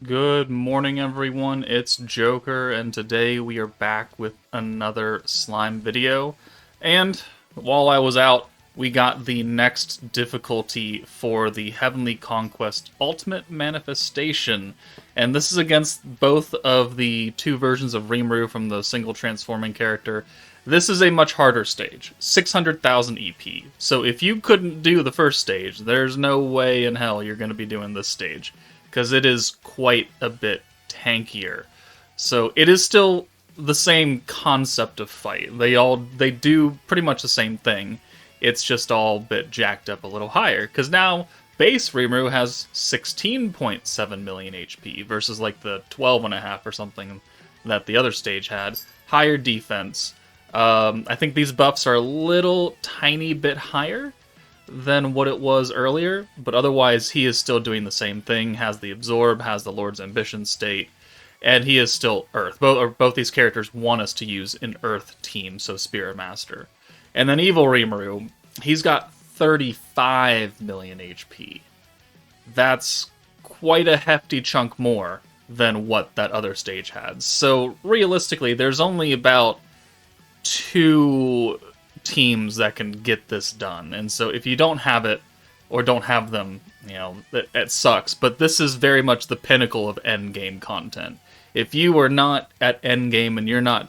Good morning, everyone. It's Joker, and today we are back with another slime video. And while I was out, we got the next difficulty for the Heavenly Conquest Ultimate Manifestation. And this is against both of the two versions of Rimuru from the single transforming character. This is a much harder stage, 600,000 EP. So if you couldn't do the first stage, there's no way in hell you're going to be doing this stage, because it is quite a bit tankier. So it is still the same concept of fight. They do pretty much the same thing. It's just all a bit jacked up a little higher, because now base Rimuru has 16.7 million HP versus like the 12.5 or something that the other stage had. Higher defense. I think these buffs are a little tiny bit higher than what it was earlier, but otherwise he is still doing the same thing, has the Absorb, has the Lord's Ambition state, and he is still Earth. Both these characters want us to use an Earth team, so Spirit Master. And then Evil Rimuru, he's got 35 million HP. That's quite a hefty chunk more than what that other stage had. So realistically, there's only about two teams that can get this done, and so if you don't have it or don't have them, it sucks. But this is very much the pinnacle of endgame content. If you are not at endgame and you're not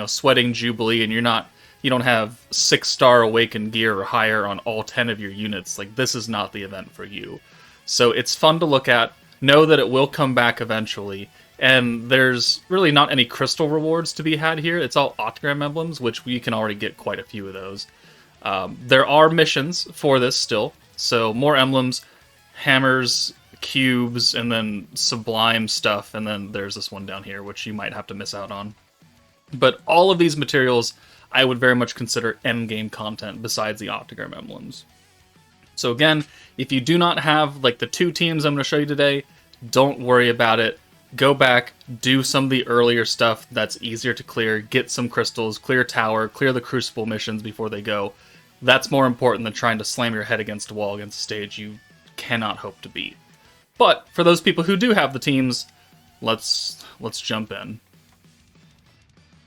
sweating Jubilee, and you don't have 6-star awakened gear or higher on all 10 of your units, like, this is not the event for you. So it's fun to look at, know that it will come back eventually. And there's really not any crystal rewards to be had here. It's all octagram emblems, which we can already get quite a few of those. There are missions for this still. So more emblems, hammers, cubes, and then sublime stuff. And then there's this one down here, which you might have to miss out on. But all of these materials I would very much consider endgame content besides the octagram emblems. So again, if you do not have like the two teams I'm going to show you today, don't worry about it. Go back, do some of the earlier stuff that's easier to clear, get some crystals, clear tower, clear the crucible missions before they go. That's more important than trying to slam your head against a wall against a stage you cannot hope to beat. But for those people who do have the teams, let's jump in.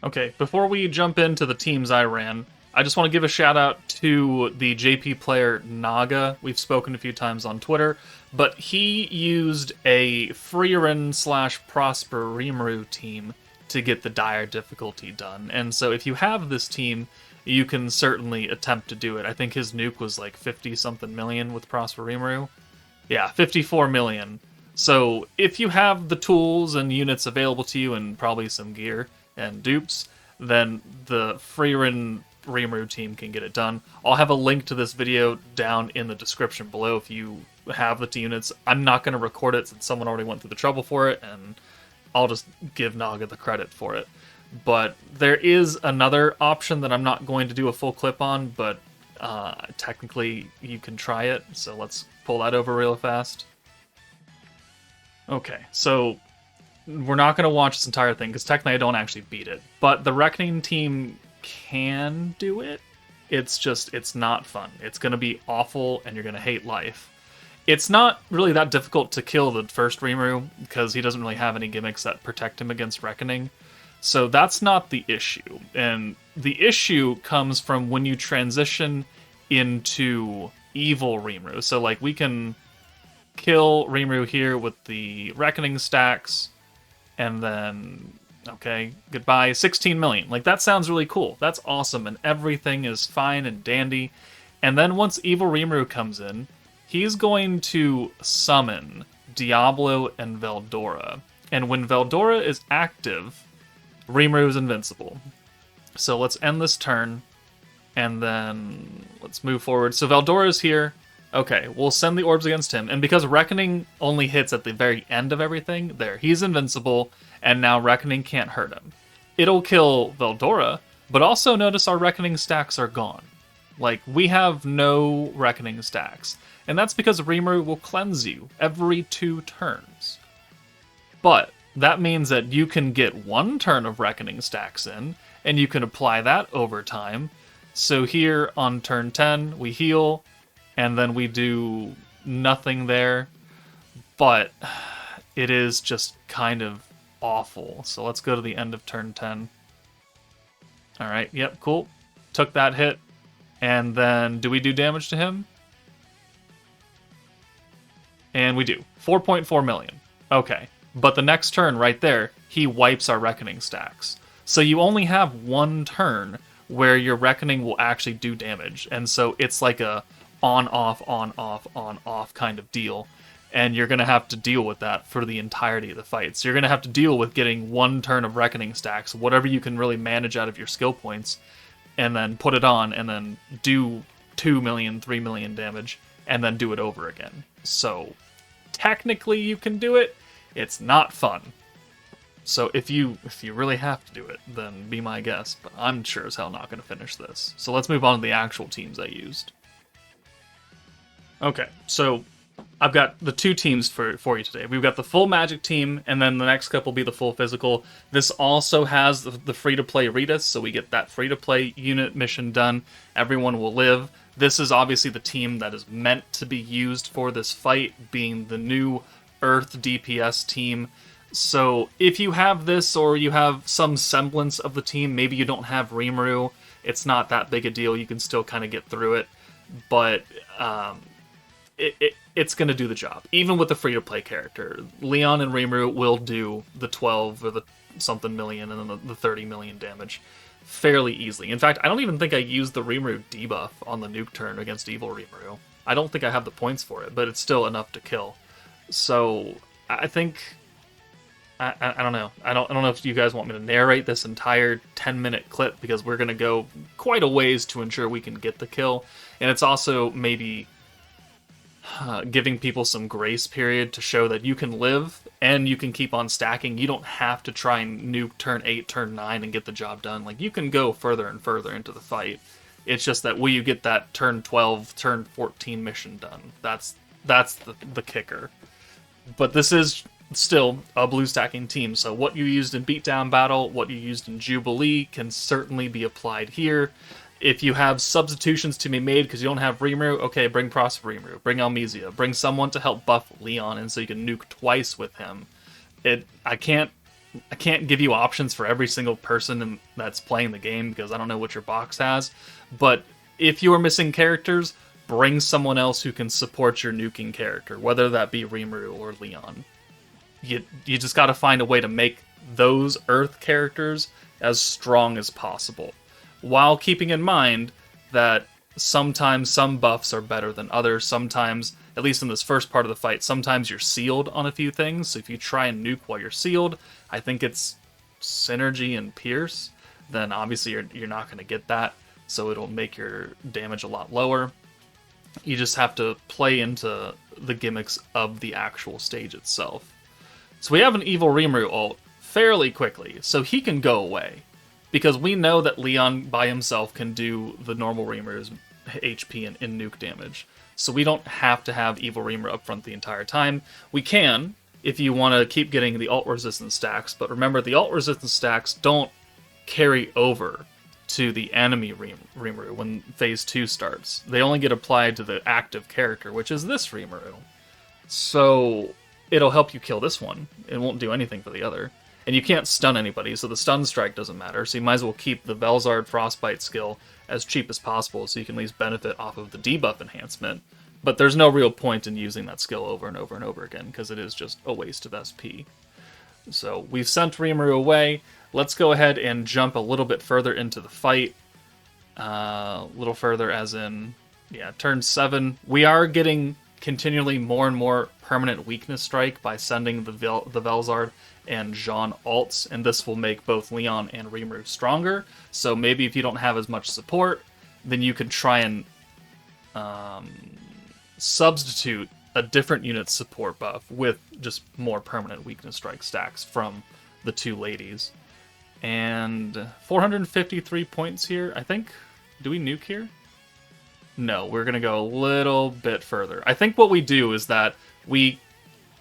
Okay, before we jump into the teams I ran, I just want to give a shout out to the JP player Naga. We've spoken a few times on Twitter, but he used a Frieren / Prosper Rimuru team to get the dire difficulty done. And so if you have this team, you can certainly attempt to do it. I think his nuke was like 50-something million with Prosper Rimuru. Yeah, 54 million. So if you have the tools and units available to you and probably some gear and dupes, then the Frieren Rimuru team can get it done. I'll have a link to this video down in the description below if you have the units. I'm not going to record it since someone already went through the trouble for it, and I'll just give Naga the credit for it. But there is another option that I'm not going to do a full clip on, but technically you can try it, so let's pull that over real fast. Okay, so we're not going to watch this entire thing, because technically I don't actually beat it, but the Reckoning team can do it. It's not fun. It's going to be awful, and you're going to hate life. It's not really that difficult to kill the first Rimuru, because he doesn't really have any gimmicks that protect him against Reckoning. So that's not the issue. And the issue comes from when you transition into Evil Rimuru. So like we can kill Rimuru here with the Reckoning stacks, and then okay, goodbye, 16 million. Like, that sounds really cool. That's awesome, and everything is fine and dandy. And then once Evil Rimuru comes in, he's going to summon Diablo and Veldora. And when Veldora is active, Rimuru is invincible. So let's end this turn, and then let's move forward. So Veldora's here. Okay, we'll send the orbs against him. And because Reckoning only hits at the very end of everything, there, he's invincible, and now Reckoning can't hurt him. It'll kill Veldora, but also notice our Reckoning stacks are gone. Like, we have no Reckoning stacks. And that's because Rimuru will cleanse you every 2 turns. But that means that you can get 1 turn of Reckoning stacks in, and you can apply that over time. So here on turn 10, we heal, and then we do nothing there. But it is just kind of awful. So let's go to the end of turn 10. Alright, yep, cool. Took that hit. And then, do we do damage to him? And we do. 4.4 million. Okay. But the next turn, right there, he wipes our Reckoning stacks. So you only have one turn where your Reckoning will actually do damage. And so it's like a on-off, on-off, on-off kind of deal. And you're going to have to deal with that for the entirety of the fight. So you're going to have to deal with getting one turn of Reckoning stacks, whatever you can really manage out of your skill points, and then put it on, and then do 2 million, 3 million damage, and then do it over again. So technically you can do it. It's not fun. So if you really have to do it, then be my guest, but I'm sure as hell not going to finish this. So let's move on to the actual teams I used. Okay, so I've got the two teams for you today. We've got the full magic team, and then the next couple will be the full physical. This also has the free-to-play Ritas, so we get that free-to-play unit mission done. Everyone will live. This is obviously the team that is meant to be used for this fight, being the new Earth DPS team. So if you have this, or you have some semblance of the team, maybe you don't have Rimuru, it's not that big a deal. You can still kind of get through it, but it's going to do the job. Even with the free-to-play character, Leon and Rimuru will do the 12 or the something million and then the 30 million damage fairly easily. In fact, I don't even think I used the Rimuru debuff on the nuke turn against Evil Rimuru. I don't think I have the points for it, but it's still enough to kill. So I think I don't know. I don't know if you guys want me to narrate this entire 10-minute clip, because we're going to go quite a ways to ensure we can get the kill. And it's also maybe giving people some grace period to show that you can live and you can keep on stacking. You don't have to try and nuke turn 8, turn 9 and get the job done. Like, you can go further and further into the fight. It's just that will you get that turn 12, turn 14 mission done? That's the kicker. But this is still a blue stacking team, so what you used in Beatdown Battle, what you used in Jubilee can certainly be applied here. If you have substitutions to be made because you don't have Rimuru, okay, bring Prosper Rimuru, bring Almizia, bring someone to help buff Leon, and so you can nuke twice with him. I can't give you options for every single person that's playing the game because I don't know what your box has, but if you are missing characters, bring someone else who can support your nuking character, whether that be Rimuru or Leon. You just got to find a way to make those Earth characters as strong as possible, while keeping in mind that sometimes some buffs are better than others. Sometimes, at least in this first part of the fight, sometimes you're sealed on a few things, so if you try and nuke while you're sealed, I think it's Synergy and Pierce, then obviously you're not going to get that, so it'll make your damage a lot lower. You just have to play into the gimmicks of the actual stage itself. So we have an Evil Rimuru ult fairly quickly, so he can go away. Because we know that Leon by himself can do the normal Rimuru's HP and nuke damage. So we don't have to have Evil Rimuru up front the entire time. We can, if you want to keep getting the ult resistance stacks, but remember the ult resistance stacks don't carry over to the enemy Rimuru when Phase 2 starts. They only get applied to the active character, which is this Rimuru. So it'll help you kill this one. It won't do anything for the other. And you can't stun anybody, so the stun strike doesn't matter, so you might as well keep the Velzard Frostbite skill as cheap as possible so you can at least benefit off of the debuff enhancement. But there's no real point in using that skill over and over and over again, because it is just a waste of SP. So we've sent Rimuru away. Let's go ahead and jump a little bit further into the fight. A little further as in, yeah, turn 7. We are getting continually more and more permanent weakness strike by sending the Velzard and Jean ults, and this will make both Leon and Rimuru stronger. So maybe if you don't have as much support, then you can try and substitute a different unit's support buff with just more permanent weakness strike stacks from the two ladies. And 453 points here, I think. Do we nuke here? No, we're going to go a little bit further. I think what we do is that we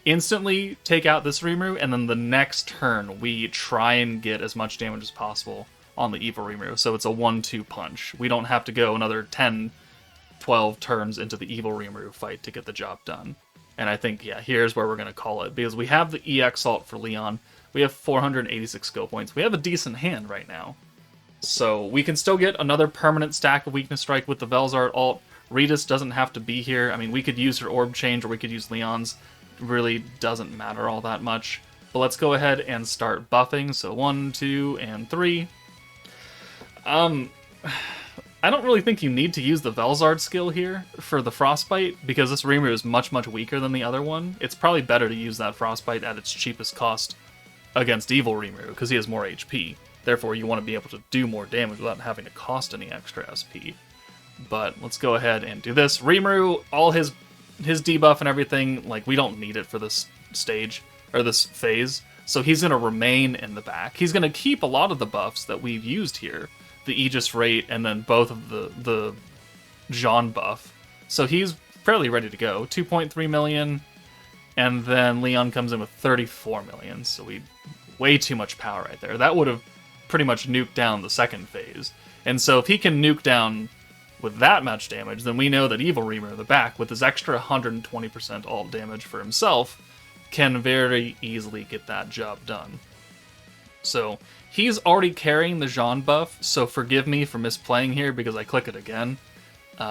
instantly take out this Rimuru, and then the next turn we try and get as much damage as possible on the Evil Rimuru, so it's a 1-2 punch. We don't have to go another 10, 12 turns into the Evil Rimuru fight to get the job done. And I think, yeah, here's where we're going to call it. Because we have the EX ult for Leon. We have 486 skill points. We have a decent hand right now. So we can still get another permanent stack of Weakness Strike with the Velzard ult. Ritas doesn't have to be here. I mean, we could use her Orb Change or we could use Leon's. It really doesn't matter all that much. But let's go ahead and start buffing. So 1, 2, and 3. I don't really think you need to use the Velzard skill here for the Frostbite, because this Rimuru is much, much weaker than the other one. It's probably better to use that Frostbite at its cheapest cost against Evil Rimuru, because he has more HP. Therefore, you want to be able to do more damage without having to cost any extra SP. But let's go ahead and do this. Rimuru, all his debuff and everything, like, we don't need it for this stage, or this phase. So he's going to remain in the back. He's going to keep a lot of the buffs that we've used here. The Aegis rate, and then both of the Jean buff. So he's fairly ready to go. 2.3 million, and then Leon comes in with 34 million. So way too much power right there. That would have pretty much nuked down the second phase. And so if he can nuke down with that much damage, then we know that Evil Rimuru in the back, with his extra 120% ult damage for himself, can very easily get that job done. So he's already carrying the Jean buff, so forgive me for misplaying here because I click it again.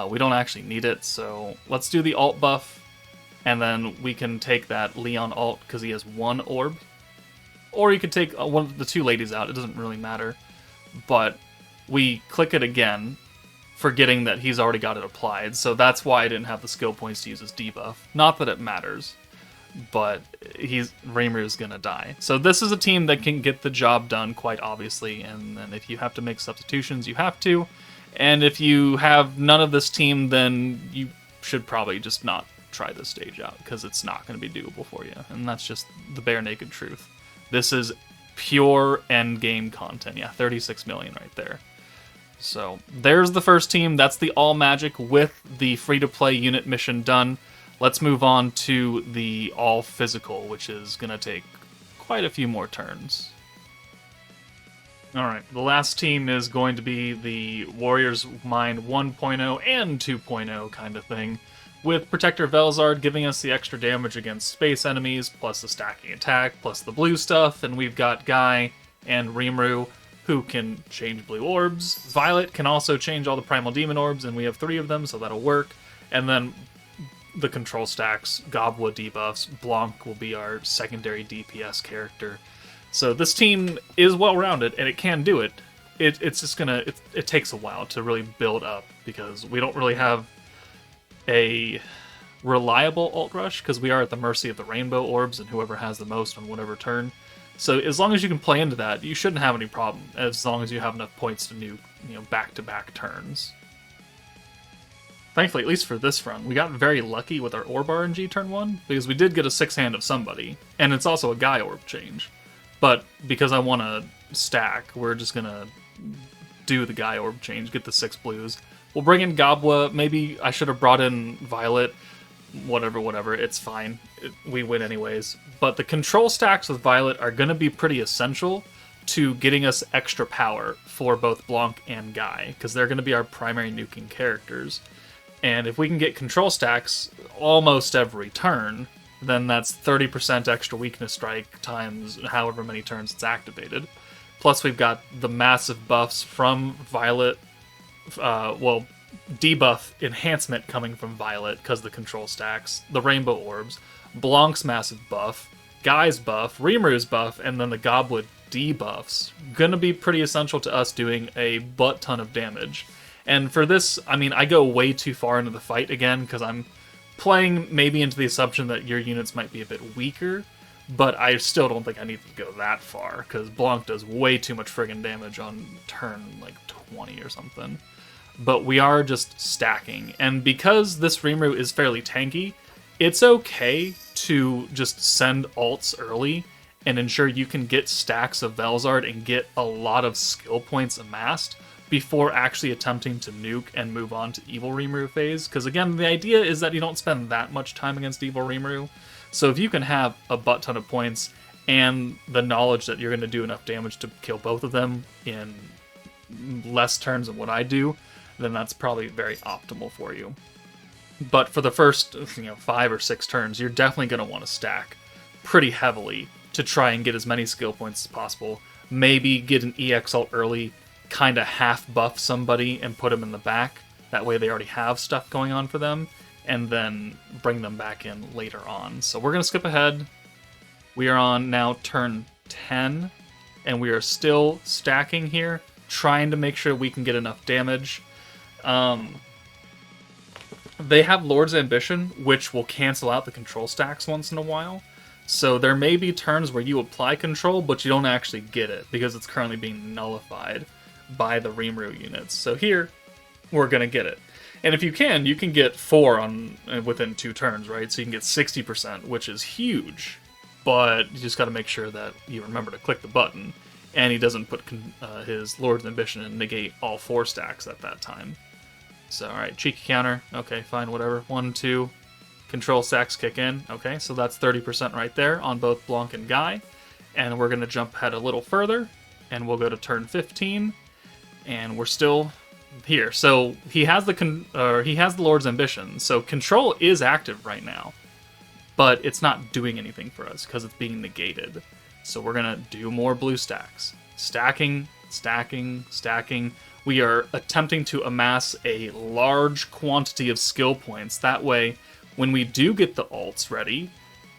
We don't actually need it, so let's do the ult buff, and then we can take that Leon ult because he has 1 orb. Or you could take one of the 2 ladies out, it doesn't really matter. But we click it again, forgetting that he's already got it applied, so that's why I didn't have the skill points to use his debuff. Not that it matters, but Rimuru's gonna die. So this is a team that can get the job done quite obviously, and then if you have to make substitutions, you have to. And if you have none of this team, then you should probably just not try this stage out, because it's not going to be doable for you. And that's just the bare naked truth. This is pure endgame content. Yeah, 36 million right there. So there's the first team. That's the all magic with the free-to-play unit mission done. Let's move on to the all physical, which is going to take quite a few more turns. Alright, the last team is going to be the Warrior's Mind 1.0 and 2.0 kind of thing, with Protector Velzard giving us the extra damage against space enemies, plus the stacking attack, plus the blue stuff, and we've got Guy and Rimuru, who can change blue orbs. Violet can also change all the Primal Demon orbs, and we have 3 of them, so that'll work. And then the control stacks, Gobwa debuffs, Blanc will be our secondary DPS character. So this team is well-rounded, and it can do it. It's just gonna... It takes a while to really build up, because we don't really have a reliable ult rush, because we are at the mercy of the rainbow orbs and whoever has the most on whatever turn. So as long as you can play into that, you shouldn't have any problem, as long as you have enough points to nuke, back-to-back turns. Thankfully, at least for this run, we got very lucky with our orb RNG turn 1, because we did get a 6-hand of somebody, and it's also a Guy orb change. But because I want to stack, we're just going to do the Guy orb change, get the 6 blues. We'll bring in Gobwa. Maybe I should have brought in Violet. Whatever, it's fine. We win anyways. But the control stacks with Violet are going to be pretty essential to getting us extra power for both Blanc and Guy, because they're going to be our primary nuking characters. And if we can get control stacks almost every turn, then that's 30% extra weakness strike times however many turns it's activated. Plus we've got the massive buffs from Violet, debuff enhancement coming from Violet because the control stacks, the rainbow orbs, Blanc's massive buff, Guy's buff, Rimuru's buff, and then the Goblet debuffs. Gonna be pretty essential to us doing a butt ton of damage. And for this, I mean, I go way too far into the fight again because I'm playing maybe into the assumption that your units might be a bit weaker, but I still don't think I need to go that far, because Blanc does way too much friggin' damage on turn, 20 or something. But we are just stacking, and because this Rimuru is fairly tanky, it's okay to just send ults early and ensure you can get stacks of Velzard and get a lot of skill points amassed before actually attempting to nuke and move on to Evil Rimuru phase. Because again, the idea is that you don't spend that much time against Evil Rimuru. So if you can have a butt ton of points and the knowledge that you're going to do enough damage to kill both of them in less turns than what I do, then that's probably very optimal for you. But for the first 5 or 6 turns, you're definitely going to want to stack pretty heavily to try and get as many skill points as possible. Maybe get an EX ult early, kind of half buff somebody and put them in the back. That way they already have stuff going on for them, and then bring them back in later on. So we're going to skip ahead. We are on now turn 10, and we are still stacking here, trying to make sure we can get enough damage. They have Lord's Ambition, which will cancel out the control stacks once in a while. So there may be turns where you apply control, but you don't actually get it, because it's currently being nullified by the Rimuru units. So here, we're going to get it. And if you can get 4 within 2 turns, right? So you can get 60%, which is huge. But you just got to make sure that you remember to click the button, and he doesn't put his Lord's Ambition and negate all 4 stacks at that time. So, alright, cheeky counter. Okay, fine, whatever. 1, 2. Control stacks kick in. Okay, so that's 30% right there on both Blanc and Guy. And we're going to jump ahead a little further, and we'll go to turn 15. And we're still here. So he has the Lord's Ambition. So control is active right now, but it's not doing anything for us because it's being negated. So we're going to do more blue stacks. Stacking, stacking, stacking. We are attempting to amass a large quantity of skill points. That way, when we do get the ults ready,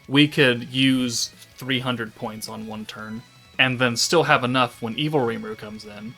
we could use 300 points on one turn, and then still have enough when Evil Rimuru comes in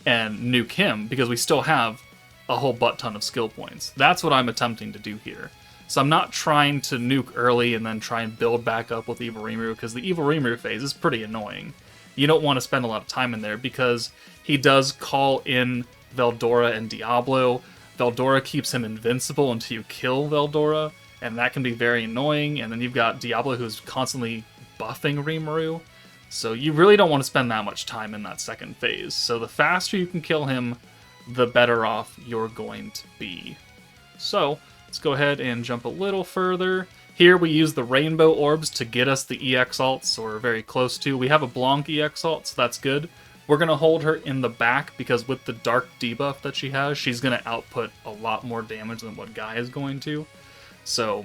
and nuke him, because we still have a whole butt ton of skill points. That's what I'm attempting to do here. So I'm not trying to nuke early and then try and build back up with Evil Rimuru, because the Evil Rimuru phase is pretty annoying. You don't want to spend a lot of time in there, because he does call in Veldora and Diablo. Veldora keeps him invincible until you kill Veldora, and that can be very annoying. And then you've got Diablo, who's constantly buffing Rimuru. So you really don't want to spend that much time in that second phase. So the faster you can kill him, the better off you're going to be. So let's go ahead and jump a little further. Here we use the rainbow orbs to get us the EX ults, so we're very close to. We have a Blanc EX ult, so that's good. We're going to hold her in the back, because with the dark debuff that she has, she's going to output a lot more damage than what Guy is going to. So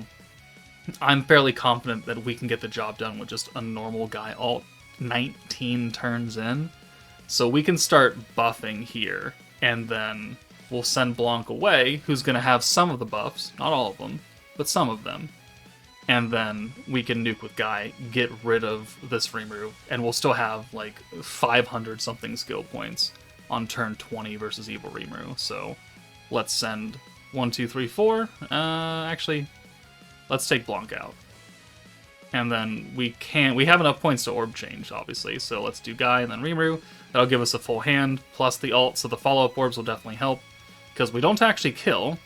I'm fairly confident that we can get the job done with just a normal Guy ult 19 turns in. So we can start buffing here, and then we'll send Blanc away, who's going to have some of the buffs, not all of them, but some of them. And then we can nuke with Guy, get rid of this Rimuru, and we'll still have like 500 something skill points on turn 20 versus Evil Rimuru. So let's send 1, 2, 3, 4. Actually, let's take Blanc out. And then we have enough points to orb change, obviously. So let's do Guy and then Rimuru. That'll give us a full hand, plus the ult, so the follow-up orbs will definitely help. Because we don't actually kill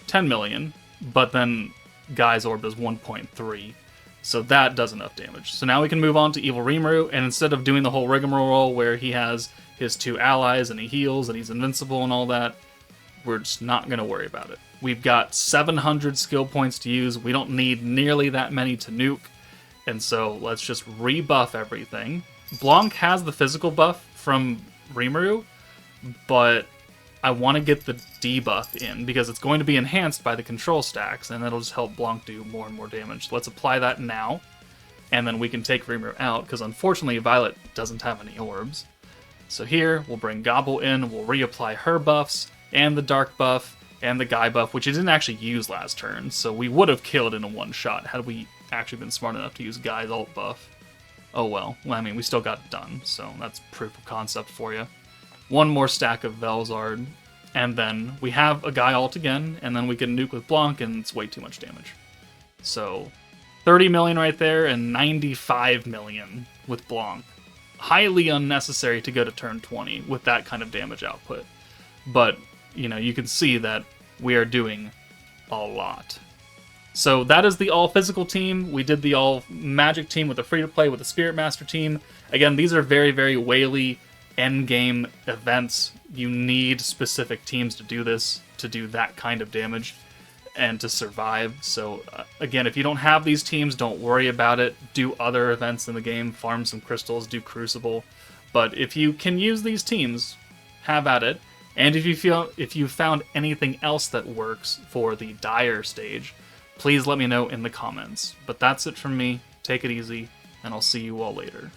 10 million, but then Guy's orb does 1.3, so that does enough damage. So now we can move on to Evil Rimuru, and instead of doing the whole rigmarole where he has his 2 allies and he heals and he's invincible and all that, we're just not going to worry about it. We've got 700 skill points to use. We don't need nearly that many to nuke, and so let's just rebuff everything. Blanc has the physical buff from Rimuru, but I want to get the debuff in, because it's going to be enhanced by the control stacks, and that'll just help Blanc do more and more damage. So let's apply that now, and then we can take Rimuru out, because unfortunately Violet doesn't have any orbs. So here, we'll bring Gobble in, we'll reapply her buffs, and the dark buff, and the Guy buff, which he didn't actually use last turn, so we would have killed in a one-shot had we actually been smart enough to use Guy's ult buff. Oh well, I mean, we still got it done, so that's proof of concept for you. One more stack of Velzard, and then we have a Guy ult again, and then we can nuke with Blanc, and it's way too much damage. So 30 million right there, and 95 million with Blanc. Highly unnecessary to go to turn 20 with that kind of damage output. But, you can see that we are doing a lot. So that is the all-physical team. We did the all-magic team with the free-to-play with the Spirit Master team. Again, these are very, very whaley endgame events. You need specific teams to do this, to do that kind of damage, and to survive. So, again, if you don't have these teams, don't worry about it. Do other events in the game, farm some crystals, do Crucible. But if you can use these teams, have at it. And if you found anything else that works for the dire stage, please let me know in the comments. But that's it from me. Take it easy, and I'll see you all later.